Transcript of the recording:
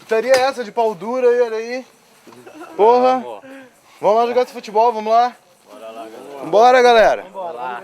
Putaria é essa de pau duro aí, olha aí. Porra. Vamos lá jogar esse futebol, vamos lá. Bora lá, galera. Bora, galera. Bora lá.